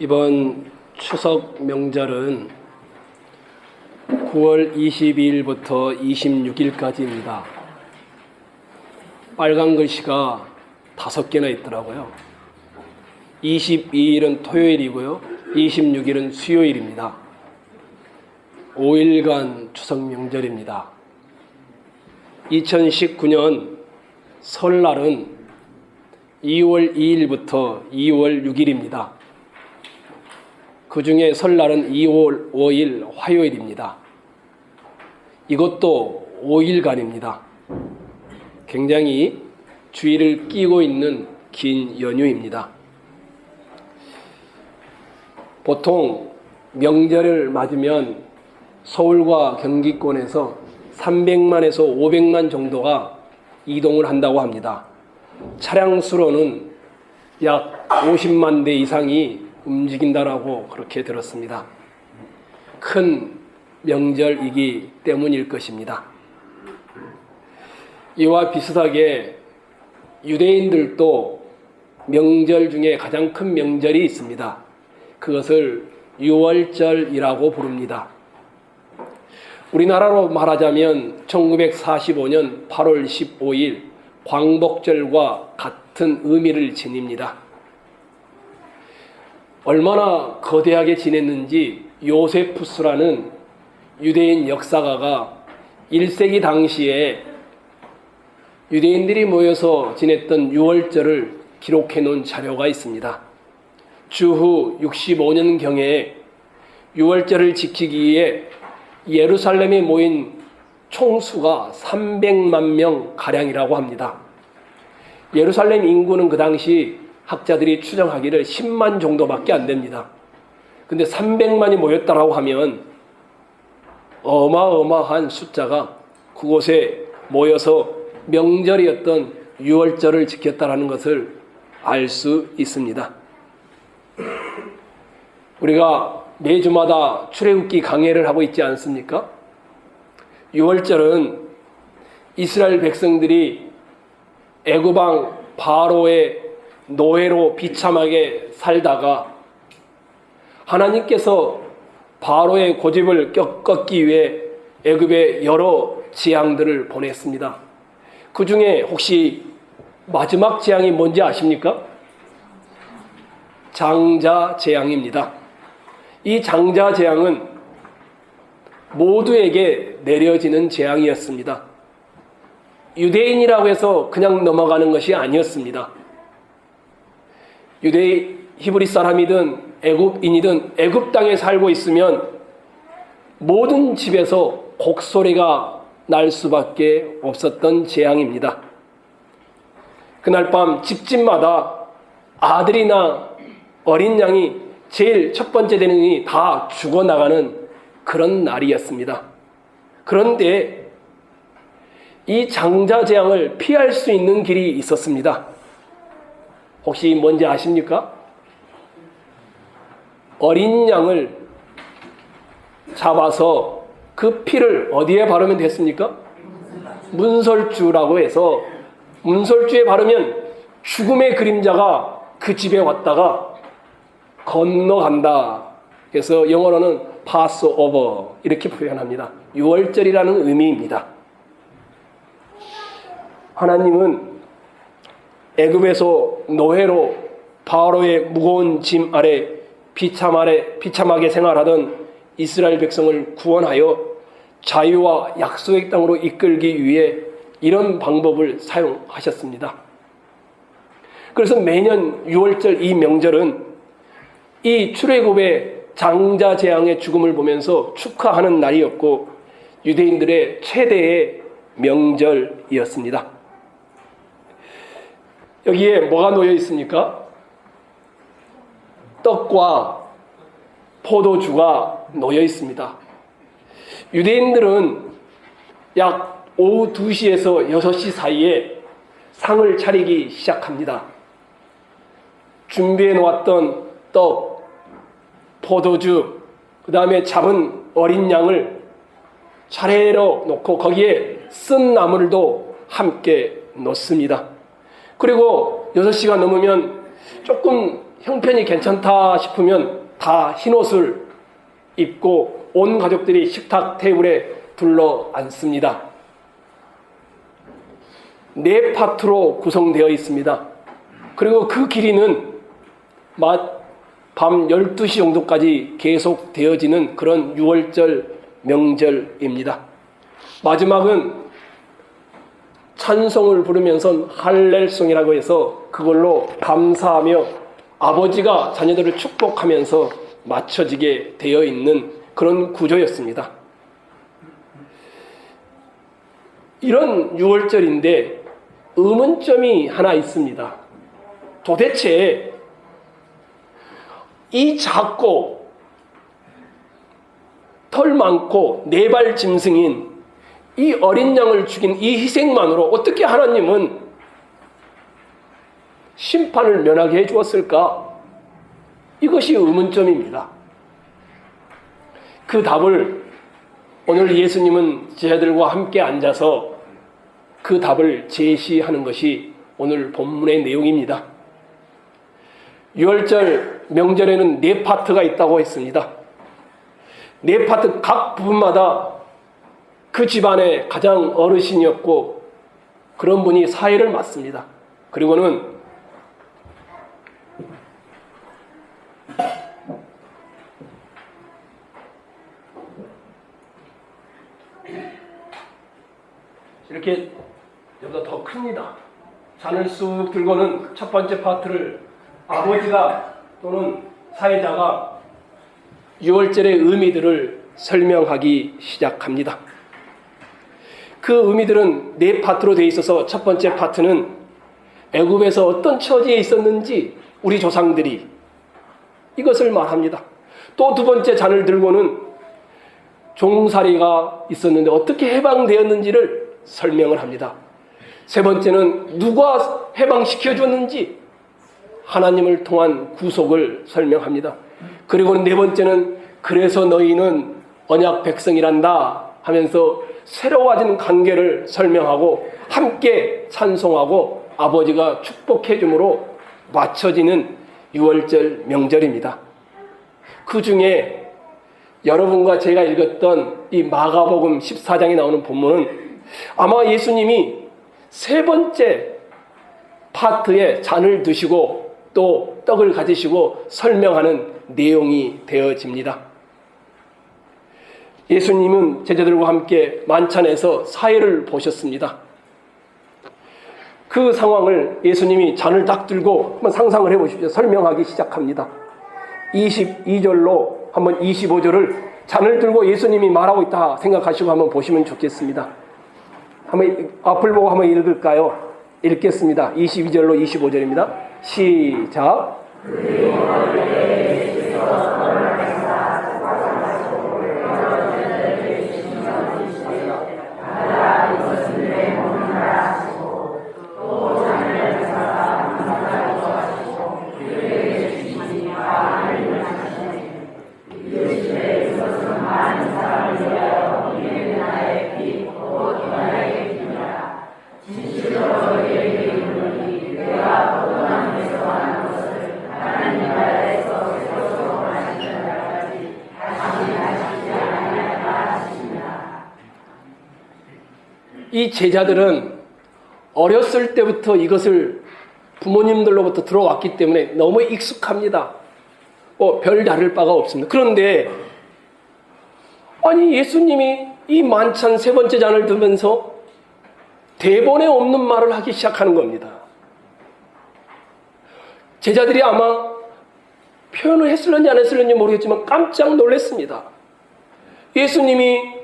이번 추석 명절은 9월 22일부터 26일까지입니다. 빨간 글씨가 5개나 있더라고요. 22일은 토요일이고요. 26일은 수요일입니다. 5일간 추석 명절입니다. 2019년 설날은 2월 2일부터 2월 6일입니다. 그 중에 설날은 2월 5일 화요일입니다. 이것도 5일간입니다. 굉장히 주의를 끼고 있는 긴 연휴입니다. 보통 명절을 맞으면 서울과 경기권에서 300만에서 500만 정도가 이동을 한다고 합니다. 차량 수로는 약 50만 대 이상이 움직인다라고 그렇게 들었습니다. 큰 명절이기 때문일 것입니다. 이와 비슷하게 유대인들도 명절 중에 가장 큰 명절이 있습니다. 그것을 유월절이라고 부릅니다. 우리나라로 말하자면 1945년 8월 15일 광복절과 같은 의미를 지닙니다. 얼마나 거대하게 지냈는지 요세푸스라는 유대인 역사가가 1세기 당시에 유대인들이 모여서 지냈던 유월절을 기록해 놓은 자료가 있습니다. 주후 65년경에 유월절을 지키기 위해 예루살렘에 모인 총수가 300만 명 가량이라고 합니다. 예루살렘 인구는 그 당시 학자들이 추정하기를 10만 정도밖에 안 됩니다. 근데 300만이 모였다라고 하면 어마어마한 숫자가 그곳에 모여서 명절이었던 유월절을 지켰다라는 것을 알 수 있습니다. 우리가 매주마다 출애굽기 강해를 하고 있지 않습니까? 유월절은 이스라엘 백성들이 애굽왕 바로의 노예로 비참하게 살다가 하나님께서 바로의 고집을 꺾기 위해 애굽에 여러 재앙들을 보냈습니다. 그 중에 혹시 마지막 재앙이 뭔지 아십니까? 장자 재앙입니다. 이 장자 재앙은 모두에게 내려지는 재앙이었습니다. 유대인이라고 해서 그냥 넘어가는 것이 아니었습니다. 히브리 사람이든 애굽인이든 애굽 땅에 살고 있으면 모든 집에서 곡소리가 날 수밖에 없었던 재앙입니다. 그날 밤 집집마다 아들이나 어린 양이 제일 첫 번째 되는 이 다 죽어나가는 그런 날이었습니다. 그런데 이 장자 재앙을 피할 수 있는 길이 있었습니다. 혹시 뭔지 아십니까? 어린 양을 잡아서 그 피를 어디에 바르면 됐습니까? 문설주라고 해서 문설주에 바르면 죽음의 그림자가 그 집에 왔다가 건너간다. 그래서 영어로는 Passover 이렇게 표현합니다. 유월절이라는 의미입니다. 하나님은 애굽에서 노예로 바로의 무거운 짐 아래 비참하게 생활하던 이스라엘 백성을 구원하여 자유와 약속의 땅으로 이끌기 위해 이런 방법을 사용하셨습니다. 그래서 매년 유월절 이 명절은 이 출애굽의 장자 재앙의 죽음을 보면서 축하하는 날이었고 유대인들의 최대의 명절이었습니다. 여기에 뭐가 놓여 있습니까? 떡과 포도주가 놓여 있습니다. 유대인들은 약 오후 2시에서 6시 사이에 상을 차리기 시작합니다. 준비해 놓았던 떡, 포도주, 그 다음에 잡은 어린 양을 차례로 놓고 거기에 쓴 나물도 함께 넣습니다. 그리고 6시가 넘으면 조금 형편이 괜찮다 싶으면 다 흰옷을 입고 온 가족들이 식탁 테이블에 둘러 앉습니다. 4파트로 구성되어 있습니다. 그리고 그 길이는 밤 12시 정도까지 계속 되어지는 그런 6월절 명절입니다. 마지막은 찬송을 부르면서 할렐송이라고 해서 그걸로 감사하며 아버지가 자녀들을 축복하면서 맞춰지게 되어 있는 그런 구조였습니다. 이런 6월절인데 의문점이 하나 있습니다. 도대체 이 작고 털 많고 4발 짐승인 이 어린 양을 죽인 이 희생만으로 어떻게 하나님은 심판을 면하게 해주었을까? 이것이 의문점입니다. 그 답을 오늘 예수님은 제자들과 함께 앉아서 그 답을 제시하는 것이 오늘 본문의 내용입니다. 6월절 명절에는 4파트가 있다고 했습니다. 4파트 각 부분마다 그 집안의 가장 어르신이었고 그런 분이 사회를 맡습니다. 그리고는 이렇게 여기보다 더 큽니다. 잔을 쑥 들고는 첫 번째 파트를 아버지가 또는 사회자가 6월절의 의미들을 설명하기 시작합니다. 그 의미들은 4파트로 되어 있어서 첫 번째 파트는 애굽에서 어떤 처지에 있었는지 우리 조상들이 이것을 말합니다. 또 두 번째 잔을 들고는 종살이가 있었는데 어떻게 해방되었는지를 설명을 합니다. 세 번째는 누가 해방시켜 줬는지 하나님을 통한 구속을 설명합니다. 그리고 4번째는 그래서 너희는 언약 백성이란다 하면서 새로워진 관계를 설명하고 함께 찬송하고 아버지가 축복해 줌으로 맞춰지는 6월절 명절입니다. 그 중에 여러분과 제가 읽었던 이 마가복음 14장에 나오는 본문은 아마 예수님이 3번째 파트에 잔을 드시고 또 떡을 가지시고 설명하는 내용이 되어집니다. 예수님은 제자들과 함께 만찬에서 사회를 보셨습니다. 그 상황을 예수님이 잔을 딱 들고 한번 상상을 해보십시오. 설명하기 시작합니다. 22절로 한번 25절을 잔을 들고 예수님이 말하고 있다 생각하시고 한번 보시면 좋겠습니다. 한번 앞을 보고 한번 읽을까요? 읽겠습니다. 22절로 25절입니다. 시작. 이 제자들은 어렸을 때부터 이것을 부모님들로부터 들어왔기 때문에 너무 익숙합니다. 별 다를 바가 없습니다. 그런데 아니 예수님이 이 만찬 3번째 잔을 들면서 대본에 없는 말을 하기 시작하는 겁니다. 제자들이 아마 표현을 했을런지 안 했을런지 모르겠지만 깜짝 놀랐습니다. 예수님이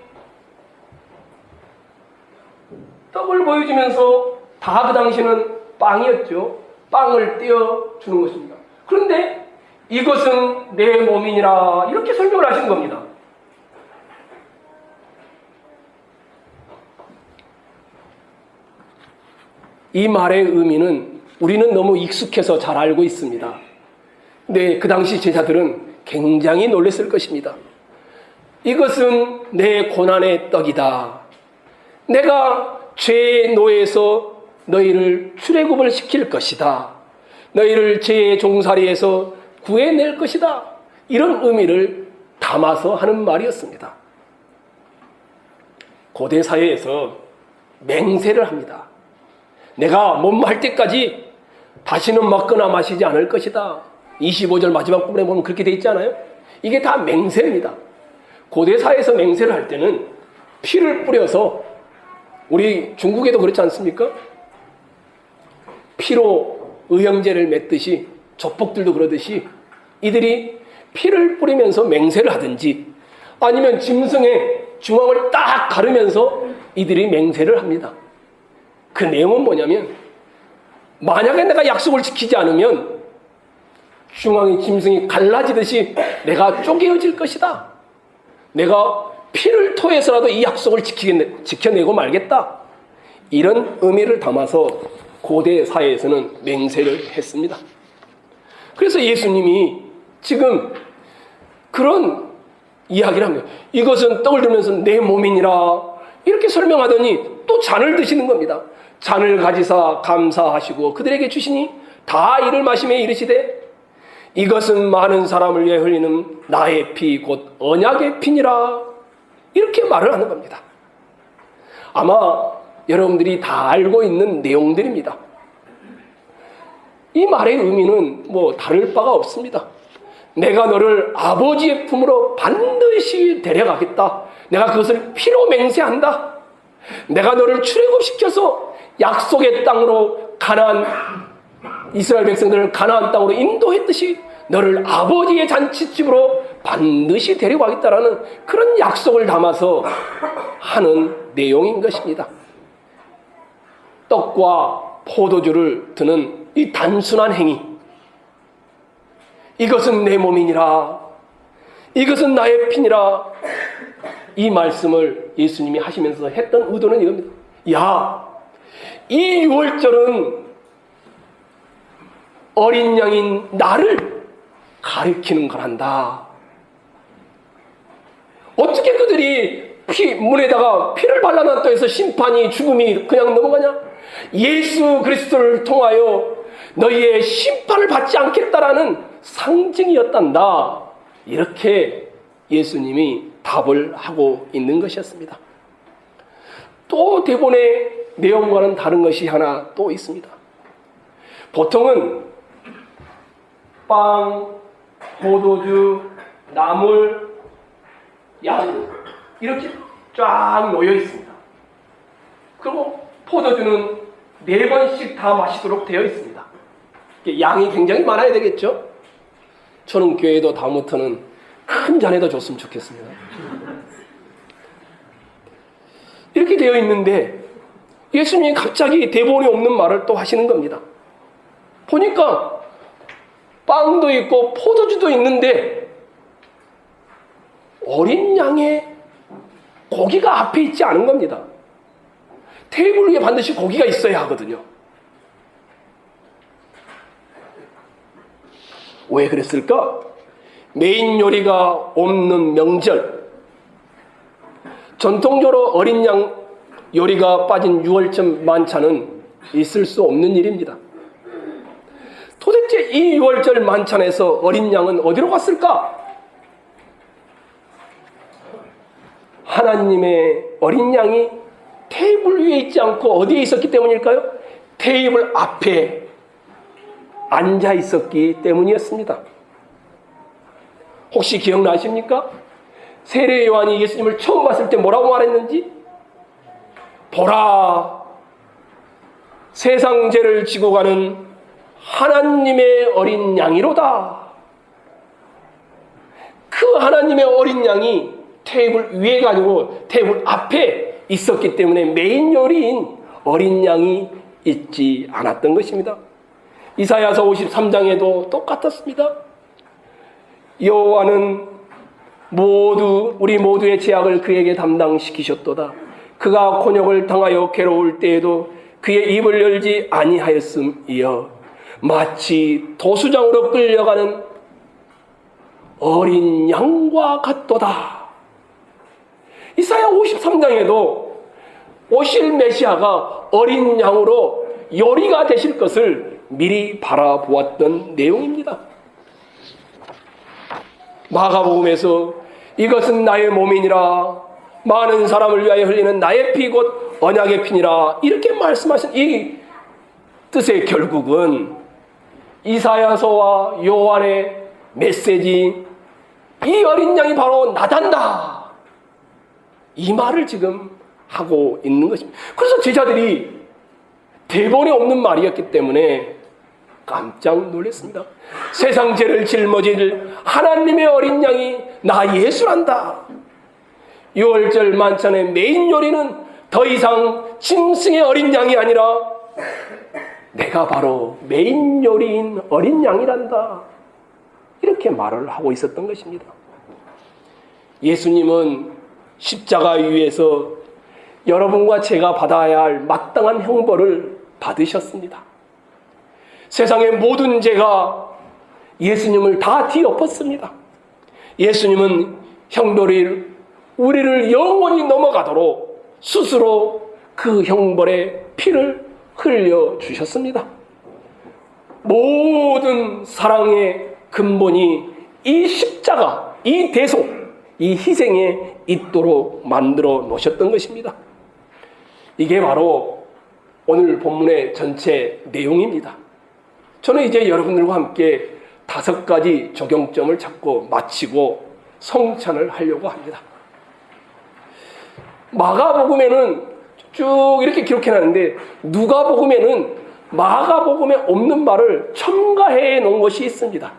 떡을 보여주면서 다 그 당시는 빵이었죠. 빵을 떼어주는 것입니다. 그런데 이것은 내 몸이니라 이렇게 설명을 하신 겁니다. 이 말의 의미는 우리는 너무 익숙해서 잘 알고 있습니다. 근데 그 당시 제자들은 굉장히 놀랐을 것입니다. 이것은 내 고난의 떡이다. 내가 죄의 노예에서 너희를 출애굽을 시킬 것이다. 너희를 죄의 종살이에서 구해낼 것이다. 이런 의미를 담아서 하는 말이었습니다. 고대 사회에서 맹세를 합니다. 내가 몸말 때까지 다시는 먹거나 마시지 않을 것이다. 25절 마지막 부분에 보면 그렇게 돼 있잖아요. 이게 다 맹세입니다. 고대 사회에서 맹세를 할 때는 피를 뿌려서, 우리 중국에도 그렇지 않습니까? 피로 의형제를 맺듯이, 조폭들도 그러듯이 이들이 피를 뿌리면서 맹세를 하든지, 아니면 짐승의 중앙을 딱 가르면서 이들이 맹세를 합니다. 그 내용은 뭐냐면, 만약에 내가 약속을 지키지 않으면 중앙의 짐승이 갈라지듯이 내가 쪼개어질 것이다. 내가 피를 토해서라도 이 약속을 지켜내고 말겠다. 이런 의미를 담아서 고대 사회에서는 맹세를 했습니다. 그래서 예수님이 지금 그런 이야기를 합니다. 이것은 떡을 들면서 내 몸이니라 이렇게 설명하더니 또 잔을 드시는 겁니다. 잔을 가지사 감사하시고 그들에게 주시니 다 이를 마시며 이르시되 이것은 많은 사람을 위해 흘리는 나의 피 곧 언약의 피니라 이렇게 말을 하는 겁니다. 아마 여러분들이 다 알고 있는 내용들입니다. 이 말의 의미는 뭐 다를 바가 없습니다. 내가 너를 아버지의 품으로 반드시 데려가겠다. 내가 그것을 피로 맹세한다. 내가 너를 출애굽시켜서 약속의 땅으로 이스라엘 백성들을 가나안 땅으로 인도했듯이 너를 아버지의 잔치집으로 반드시 데려가겠다라는 그런 약속을 담아서 하는 내용인 것입니다. 떡과 포도주를 드는 이 단순한 행위, 이것은 내 몸이니라, 이것은 나의 피니라, 이 말씀을 예수님이 하시면서 했던 의도는 이겁니다. 야, 이 유월절은 어린 양인 나를 가리키는 거란다. 어떻게 그들이 문에다가 피를 발라놨다 해서 심판이, 죽음이 그냥 넘어가냐? 예수 그리스도를 통하여 너희의 심판을 받지 않겠다라는 상징이었단다. 이렇게 예수님이 답을 하고 있는 것이었습니다. 또 대본의 내용과는 다른 것이 하나 또 있습니다. 보통은 빵, 포도주, 나물, 양 이렇게 쫙 놓여 있습니다. 그리고 포도주는 4번씩 다 마시도록 되어 있습니다. 양이 굉장히 많아야 되겠죠? 저는 교회도 다음부터는 큰 잔에다 줬으면 좋겠습니다. 이렇게 되어 있는데 예수님이 갑자기 대본이 없는 말을 또 하시는 겁니다. 보니까 빵도 있고 포도주도 있는데 어린 양의 고기가 앞에 있지 않은 겁니다. 테이블 위에 반드시 고기가 있어야 하거든요. 왜 그랬을까? 메인 요리가 없는 명절, 전통적으로 어린 양 요리가 빠진 유월절 만찬은 있을 수 없는 일입니다. 도대체 이 유월절 만찬에서 어린 양은 어디로 갔을까? 하나님의 어린 양이 테이블 위에 있지 않고 어디에 있었기 때문일까요? 테이블 앞에 앉아 있었기 때문이었습니다. 혹시 기억나십니까? 세례 요한이 예수님을 처음 봤을 때 뭐라고 말했는지? 보라, 세상 죄를 지고 가는 하나님의 어린 양이로다. 그 하나님의 어린 양이 테이블 위에가 아니고 테이블 앞에 있었기 때문에 메인 요리인 어린 양이 있지 않았던 것입니다. 이사야서 53장에도 똑같았습니다. 여호와는 우리 모두의 죄악을 그에게 담당시키셨도다. 그가 곤욕을 당하여 괴로울 때에도 그의 입을 열지 아니하였음이여 마치 도수장으로 끌려가는 어린 양과 같도다. 이사야 53장에도 오실 메시아가 어린 양으로 요리가 되실 것을 미리 바라보았던 내용입니다. 마가복음에서 이것은 나의 몸이니라, 많은 사람을 위하여 흘리는 나의 피 곧 언약의 피니라, 이렇게 말씀하신 이 뜻의 결국은 이사야서와 요한의 메시지, 이 어린 양이 바로 나단다, 이 말을 지금 하고 있는 것입니다. 그래서 제자들이 대본에 없는 말이었기 때문에 깜짝 놀랐습니다. 세상 죄를 짊어질 하나님의 어린 양이 나 예수란다. 6월절 만찬의 메인 요리는 더 이상 짐승의 어린 양이 아니라 내가 바로 메인 요리인 어린 양이란다, 이렇게 말을 하고 있었던 것입니다. 예수님은 십자가 위에서 여러분과 제가 받아야 할 마땅한 형벌을 받으셨습니다. 세상의 모든 죄가 예수님을 다 뒤엎었습니다. 예수님은 형벌을 우리를 영원히 넘어가도록 스스로 그 형벌의 피를 흘려주셨습니다. 모든 사랑의 근본이 이 십자가, 이 대속, 이 희생에 있도록 만들어 놓으셨던 것입니다. 이게 바로 오늘 본문의 전체 내용입니다. 저는 이제 여러분들과 함께 5가지 적용점을 잡고 마치고 성찬을 하려고 합니다. 마가복음에는 쭉 이렇게 기록해놨는데 누가복음에는 마가복음에 없는 말을 첨가해 놓은 것이 있습니다.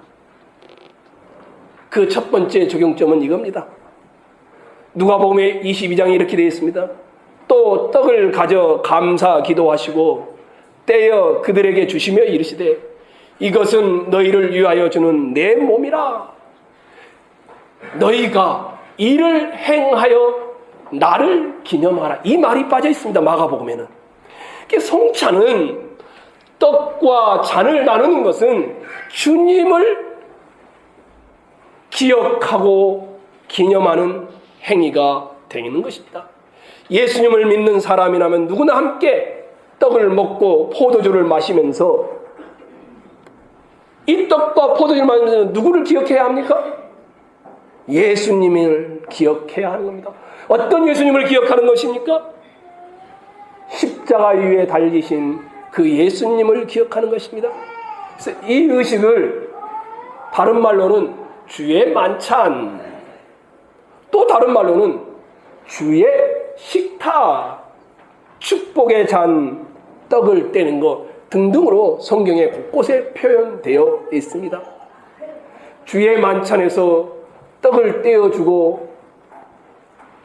그 첫 번째 적용점은 이겁니다. 누가복음의 22장에 이렇게 되어 있습니다. 또 떡을 가져 감사 기도하시고 떼어 그들에게 주시며 이르시되 이것은 너희를 위하여 주는 내 몸이라. 너희가 이를 행하여 나를 기념하라, 이 말이 빠져 있습니다. 마가복음에는. 성찬은, 떡과 잔을 나누는 것은 주님을 기억하고 기념하는 행위가 되는 것입니다. 예수님을 믿는 사람이라면 누구나 함께 떡을 먹고 포도주를 마시면서, 이 떡과 포도주를 마시면서 누구를 기억해야 합니까? 예수님을 기억해야 하는 겁니다. 어떤 예수님을 기억하는 것입니까? 십자가 위에 달리신 그 예수님을 기억하는 것입니다. 그래서 이 의식을 다른 말로는 주의 만찬, 또 다른 말로는 주의 식탁, 축복의 잔, 떡을 떼는 것 등등으로 성경에 곳곳에 표현되어 있습니다. 주의 만찬에서 떡을 떼어주고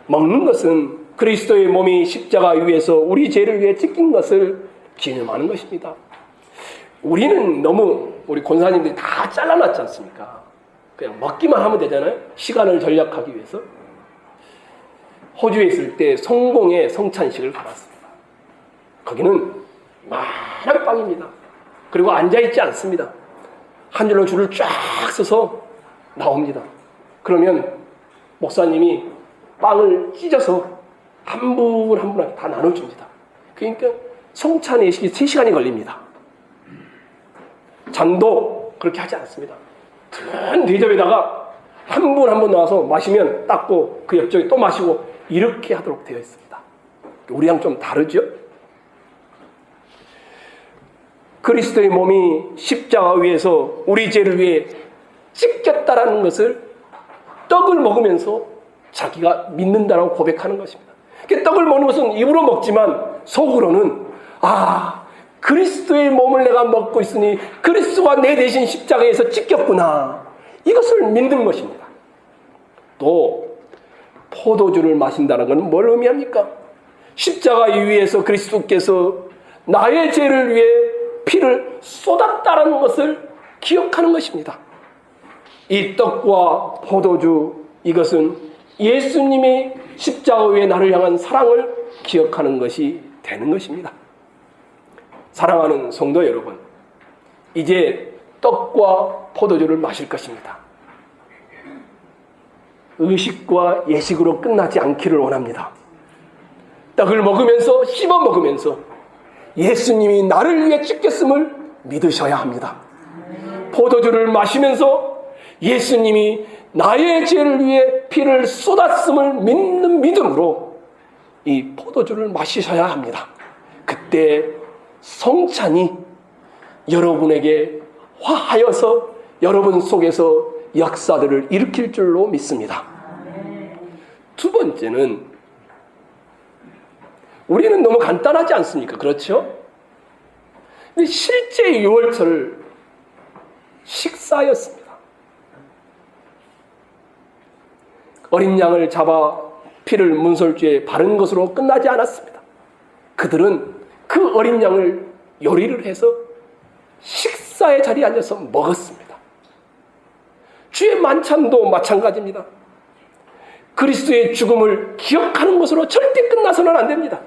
먹는 것은 그리스도의 몸이 십자가 위에서 우리 죄를 위해 찢긴 것을 기념하는 것입니다. 우리는 너무 우리 권사님들이 다 잘라놨지 않습니까? 그냥 먹기만 하면 되잖아요. 시간을 절약하기 위해서. 호주에 있을 때 성공의 성찬식을 가봤습니다. 거기는 많은 빵입니다. 그리고 앉아있지 않습니다. 한 줄로 줄을 쫙 서서 나옵니다. 그러면 목사님이 빵을 찢어서 한 분 한 분한테 다 나눠줍니다. 그러니까 성찬 예식이 3시간이 걸립니다. 잔도 그렇게 하지 않습니다. 큰 대접에다가 한 분 한 분 나와서 마시면 닦고 그 옆쪽에 또 마시고 이렇게 하도록 되어 있습니다. 우리랑 좀 다르죠? 그리스도의 몸이 십자가 위에서 우리 죄를 위해 찢겼다라는 것을 떡을 먹으면서 자기가 믿는다라고 고백하는 것입니다. 떡을 먹는 것은 입으로 먹지만 속으로는 그리스도의 몸을 내가 먹고 있으니 그리스도가 내 대신 십자가에서 찢겼구나, 이것을 믿는 것입니다. 또 포도주를 마신다는 것은 뭘 의미합니까? 십자가 위에서 그리스도께서 나의 죄를 위해 피를 쏟았다는 것을 기억하는 것입니다. 이 떡과 포도주, 이것은 예수님이 십자가 위에 나를 향한 사랑을 기억하는 것이 되는 것입니다. 사랑하는 성도 여러분, 이제 떡과 포도주를 마실 것입니다. 의식과 예식으로 끝나지 않기를 원합니다. 떡을 먹으면서 씹어 먹으면서 예수님이 나를 위해 찢겼음을 믿으셔야 합니다. 포도주를 마시면서 예수님이 나의 죄를 위해 피를 쏟았음을 믿는 믿음으로 이 포도주를 마시셔야 합니다. 그때 성찬이 여러분에게 화하여서 여러분 속에서 역사들을 일으킬 줄로 믿습니다. 두 번째는 우리는 너무 간단하지 않습니까? 그렇죠? 근데 실제 유월절 식사였습니다. 어린 양을 잡아 피를 문설주에 바른 것으로 끝나지 않았습니다. 그들은 그 어린 양을 요리를 해서 식사의 자리에 앉아서 먹었습니다. 주의 만찬도 마찬가지입니다. 그리스도의 죽음을 기억하는 것으로 절대 끝나서는 안 됩니다.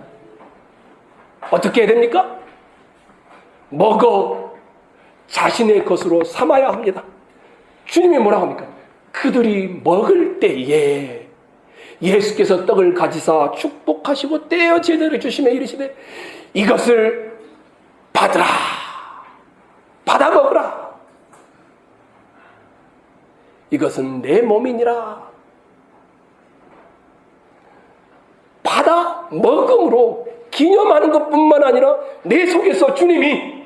어떻게 해야 됩니까? 먹어 자신의 것으로 삼아야 합니다. 주님이 뭐라고 합니까? 그들이 먹을 때에 예수께서 떡을 가지사 축복하시고 떼어 제대로 주시며 이르시되 이것을 받으라, 받아 먹으라. 이것은 내 몸이니라. 받아 먹음으로 기념하는 것뿐만 아니라 내 속에서 주님이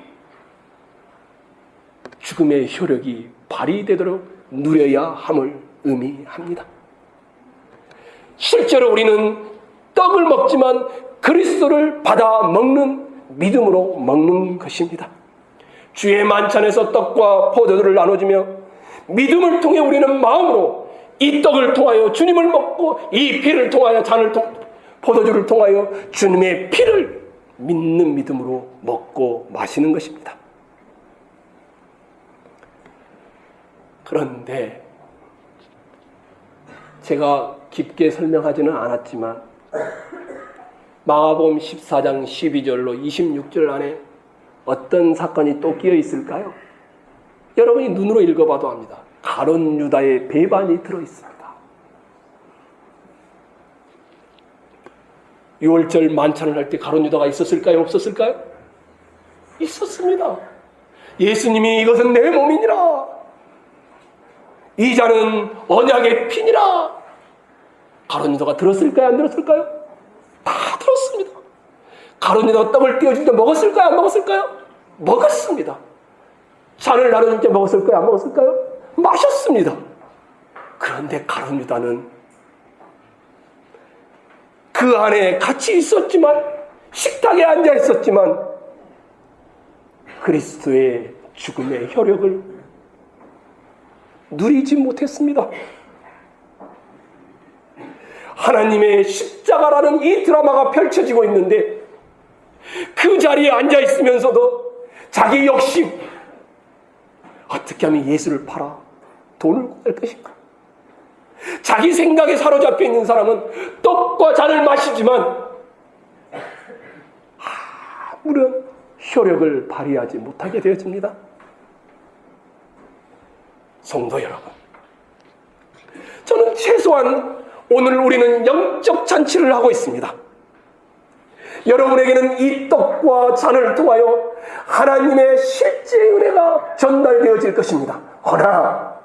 죽음의 효력이 발휘되도록 누려야 함을 의미합니다. 실제로 우리는 떡을 먹지만 그리스도를 받아 먹는 믿음으로 먹는 것입니다. 주의 만찬에서 떡과 포도주를 나눠주며 믿음을 통해 우리는 마음으로 이 떡을 통하여 주님을 먹고 이 피를 통하여 포도주를 통하여 주님의 피를 믿는 믿음으로 먹고 마시는 것입니다. 그런데 제가 깊게 설명하지는 않았지만 마가복음 14장 12절로 26절 안에 어떤 사건이 또 끼어 있을까요? 여러분이 눈으로 읽어봐도 압니다. 가룟 유다의 배반이 들어있습니다. 유월절 만찬을 할 때 가룟 유다가 있었을까요? 없었을까요? 있었습니다. 예수님이 이것은 내 몸이니라. 이 잔은 언약의 피니라. 가룟 유다가 들었을까요? 안 들었을까요? 다 들었습니다. 가룟 유다가 떡을 띄워줄 때 먹었을까요? 안 먹었을까요? 먹었습니다. 잔을 나눠줄 때 먹었을까요? 안 먹었을까요? 마셨습니다. 그런데 가룟 유다는 그 안에 같이 있었지만, 식탁에 앉아 있었지만 그리스도의 죽음의 효력을 누리지 못했습니다. 하나님의 십자가라는 이 드라마가 펼쳐지고 있는데 그 자리에 앉아 있으면서도 자기 욕심, 어떻게 하면 예수를 팔아 돈을 구할 것인가? 자기 생각에 사로잡혀 있는 사람은 떡과 잔을 마시지만 아무런 효력을 발휘하지 못하게 되어집니다. 성도 여러분, 저는 최소한 오늘 우리는 영적 잔치를 하고 있습니다. 여러분에게는 이 떡과 잔을 통하여 하나님의 실제 은혜가 전달되어질 것입니다. 허나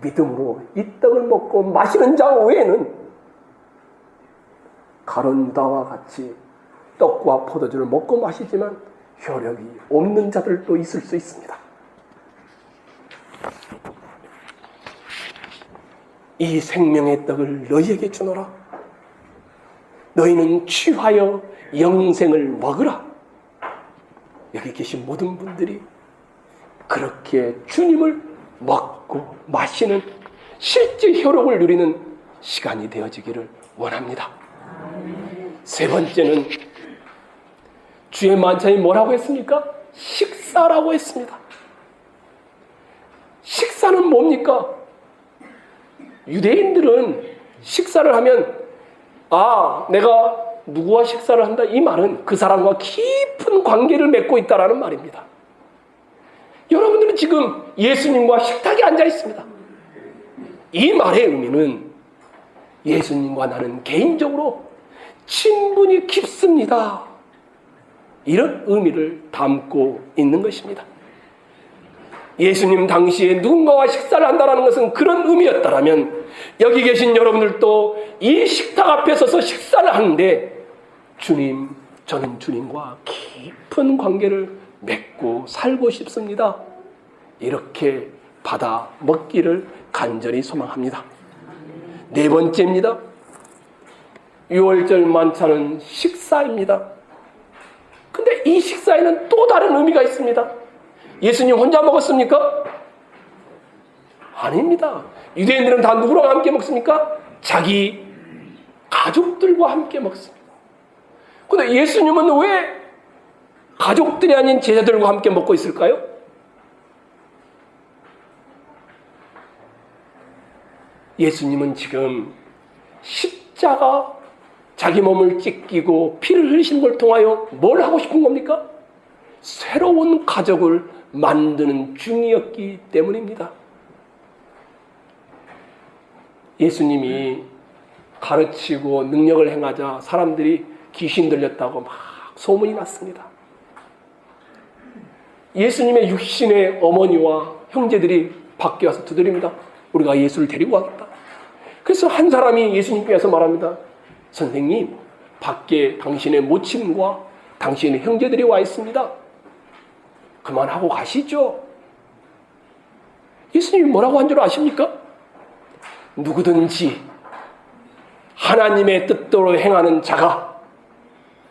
믿음으로 이 떡을 먹고 마시는 자 외에는 가룟 유다와 같이 떡과 포도주를 먹고 마시지만 효력이 없는 자들도 있을 수 있습니다. 이 생명의 떡을 너희에게 주노라. 너희는 취하여 영생을 먹으라. 여기 계신 모든 분들이 그렇게 주님을 먹고 마시는 실제 효력을 누리는 시간이 되어지기를 원합니다. 세 번째는 주의 만찬이 뭐라고 했습니까? 식사라고 했습니다. 식사는 뭡니까? 유대인들은 식사를 하면 내가 누구와 식사를 한다, 이 말은 그 사람과 깊은 관계를 맺고 있다라는 말입니다. 여러분들은 지금 예수님과 식탁에 앉아 있습니다. 이 말의 의미는 예수님과 나는 개인적으로 친분이 깊습니다. 이런 의미를 담고 있는 것입니다. 예수님 당시에 누군가와 식사를 한다는 것은 그런 의미였다면 여기 계신 여러분들도 이 식탁 앞에 서서 식사를 하는데 주님, 저는 주님과 깊은 관계를 맺고 살고 싶습니다. 이렇게 받아 먹기를 간절히 소망합니다. 네 번째입니다. 유월절 만찬은 식사입니다. 근데 이 식사에는 또 다른 의미가 있습니다. 예수님 혼자 먹었습니까? 아닙니다. 유대인들은 다 누구랑 함께 먹습니까? 자기 가족들과 함께 먹습니다. 근데 예수님은 왜 가족들이 아닌 제자들과 함께 먹고 있을까요? 예수님은 지금 십자가 자기 몸을 찢기고 피를 흘리시는 걸 통하여 뭘 하고 싶은 겁니까? 새로운 가족을 만드는 중이었기 때문입니다. 예수님이 가르치고 능력을 행하자 사람들이 귀신 들렸다고 막 소문이 났습니다. 예수님의 육신의 어머니와 형제들이 밖에 와서 두드립니다. 우리가 예수를 데리고 가겠다. 그래서 한 사람이 예수님께 와서 말합니다. 선생님, 밖에 당신의 모친과 당신의 형제들이 와 있습니다. 그만하고 가시죠. 예수님이 뭐라고 한 줄 아십니까? 누구든지 하나님의 뜻대로 행하는 자가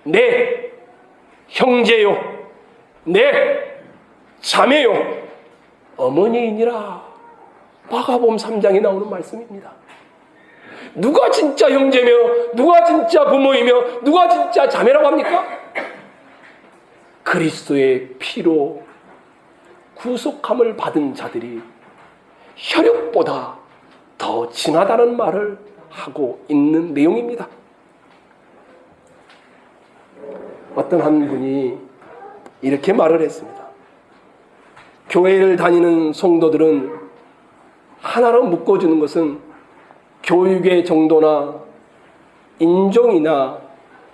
내 형제요, 내 자매요, 어머니이니라. 마가복음 3장에 나오는 말씀입니다. 누가 진짜 형제며 누가 진짜 부모이며 누가 진짜 자매라고 합니까? 그리스도의 피로 구속함을 받은 자들이 혈육보다 더 진하다는 말을 하고 있는 내용입니다. 어떤 한 분이 이렇게 말을 했습니다. 교회를 다니는 성도들은 하나로 묶어주는 것은 교육의 정도나 인종이나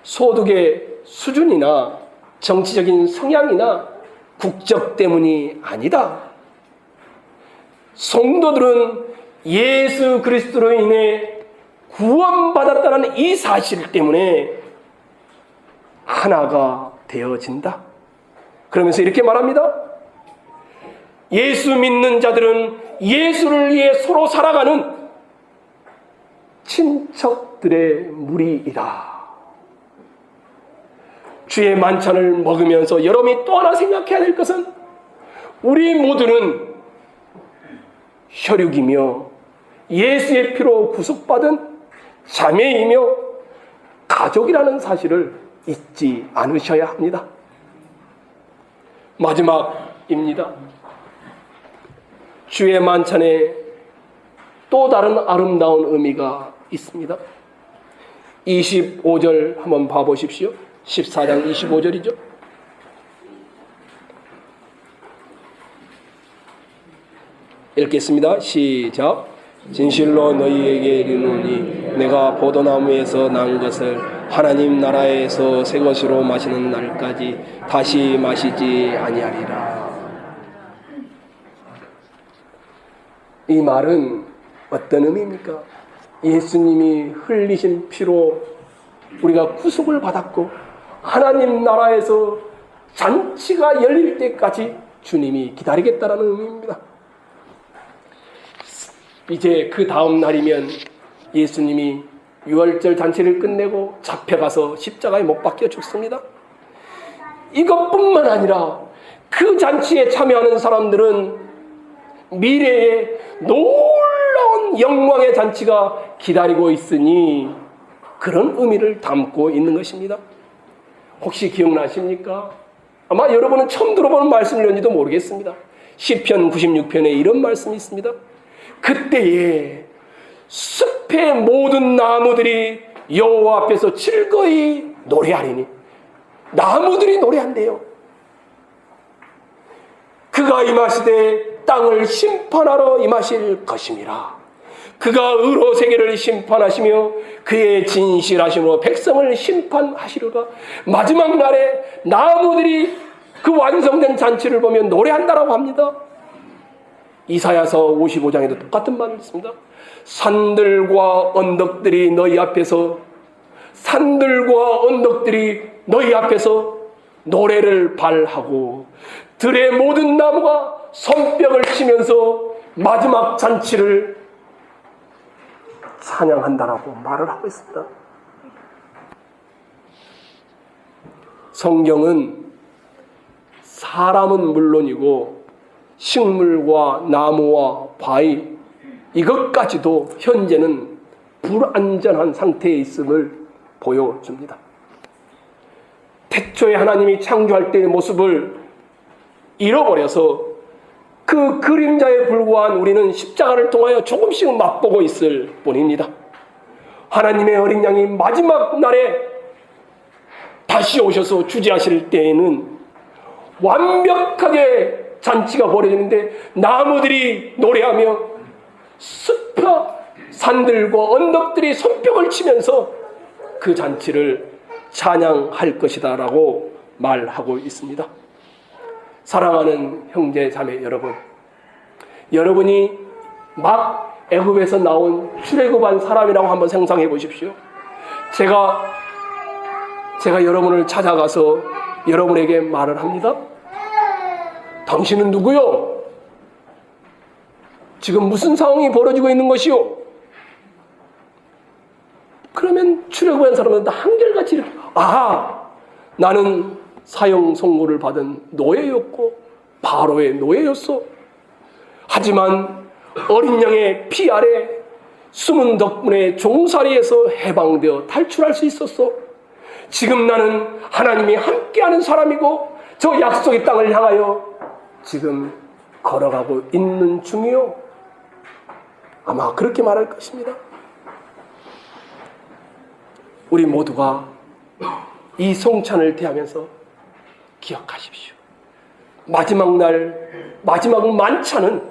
소득의 수준이나 정치적인 성향이나 국적 때문이 아니다. 성도들은 예수 그리스도로 인해 구원받았다는 이 사실 때문에 하나가 되어진다. 그러면서 이렇게 말합니다. 예수 믿는 자들은 예수를 위해 서로 살아가는 친척들의 무리이다. 주의 만찬을 먹으면서 여러분이 또 하나 생각해야 될 것은 우리 모두는 혈육이며 예수의 피로 구속받은 자매이며 가족이라는 사실을 잊지 않으셔야 합니다. 마지막입니다. 주의 만찬에 또 다른 아름다운 의미가 있습니다. 25절 한번 봐보십시오. 14장 25절이죠. 읽겠습니다. 시작. 진실로 너희에게 이르노니 내가 포도나무에서 난 것을 하나님 나라에서 새 것으로 마시는 날까지 다시 마시지 아니하리라. 이 말은 어떤 의미입니까? 예수님이 흘리신 피로 우리가 구속을 받았고 하나님 나라에서 잔치가 열릴 때까지 주님이 기다리겠다는 의미입니다. 이제 그 다음 날이면 예수님이 유월절 잔치를 끝내고 잡혀가서 십자가에 못 박혀 죽습니다. 이것뿐만 아니라 그 잔치에 참여하는 사람들은 미래에 놀라운 영광의 잔치가 기다리고 있으니 그런 의미를 담고 있는 것입니다. 혹시 기억나십니까? 아마 여러분은 처음 들어보는 말씀이런지도 모르겠습니다. 시편 96편에 이런 말씀이 있습니다. 그때에 숲의 모든 나무들이 여호와 앞에서 즐거이 노래하리니. 나무들이 노래한대요. 그가 임하시되 땅을 심판하러 임하실 것임이라. 그가 의로 세계를 심판하시며 그의 진실하심으로 백성을 심판하시리라. 마지막 날에 나무들이 그 완성된 잔치를 보며 노래한다라고 합니다. 이사야서 55장에도 똑같은 말을 했습니다. 산들과 언덕들이 너희 앞에서 노래를 발하고 들의 모든 나무가 손뼉을 치면서 마지막 잔치를 찬양한다라고 말을 하고 있습니다. 성경은 사람은 물론이고 식물과 나무와 바위 이것까지도 현재는 불완전한 상태에 있음을 보여줍니다. 태초에 하나님이 창조할 때의 모습을 잃어버려서 그 그림자에 불과한 우리는 십자가를 통하여 조금씩 맛보고 있을 뿐입니다. 하나님의 어린 양이 마지막 날에 다시 오셔서 주재하실 때에는 완벽하게 잔치가 벌어지는데 나무들이 노래하며 산들과 언덕들이 손뼉을 치면서 그 잔치를 찬양할 것이다 라고 말하고 있습니다. 사랑하는 형제 자매 여러분, 여러분이 막 애굽에서 나온 출애굽한 사람이라고 한번 상상해 보십시오. 제가 여러분을 찾아가서 여러분에게 말을 합니다. 당신은 누구요? 지금 무슨 상황이 벌어지고 있는 것이요? 그러면 출애굽한 사람은 한결같이 이렇게 나는 사형 선고를 받은 노예였고 바로의 노예였어. 하지만 어린 양의 피 아래 숨은 덕분에 종살이에서 해방되어 탈출할 수 있었어. 지금 나는 하나님이 함께하는 사람이고 저 약속의 땅을 향하여 지금 걸어가고 있는 중이요. 아마 그렇게 말할 것입니다. 우리 모두가 이 성찬을 대하면서 기억하십시오. 마지막 날, 마지막 만찬은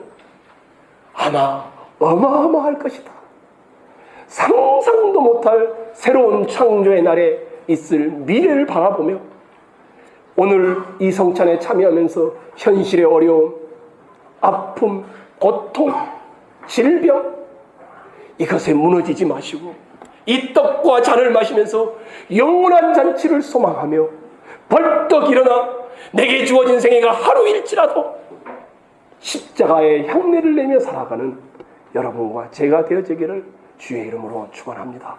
아마 어마어마할 것이다. 상상도 못할 새로운 창조의 날에 있을 미래를 바라보며 오늘 이 성찬에 참여하면서 현실의 어려움, 아픔, 고통, 질병 이것에 무너지지 마시고 이 떡과 잔을 마시면서 영원한 잔치를 소망하며 벌떡 일어나 내게 주어진 생애가 하루일지라도 십자가의 향내를 내며 살아가는 여러분과 제가 되어지기를 주의 이름으로 축원합니다.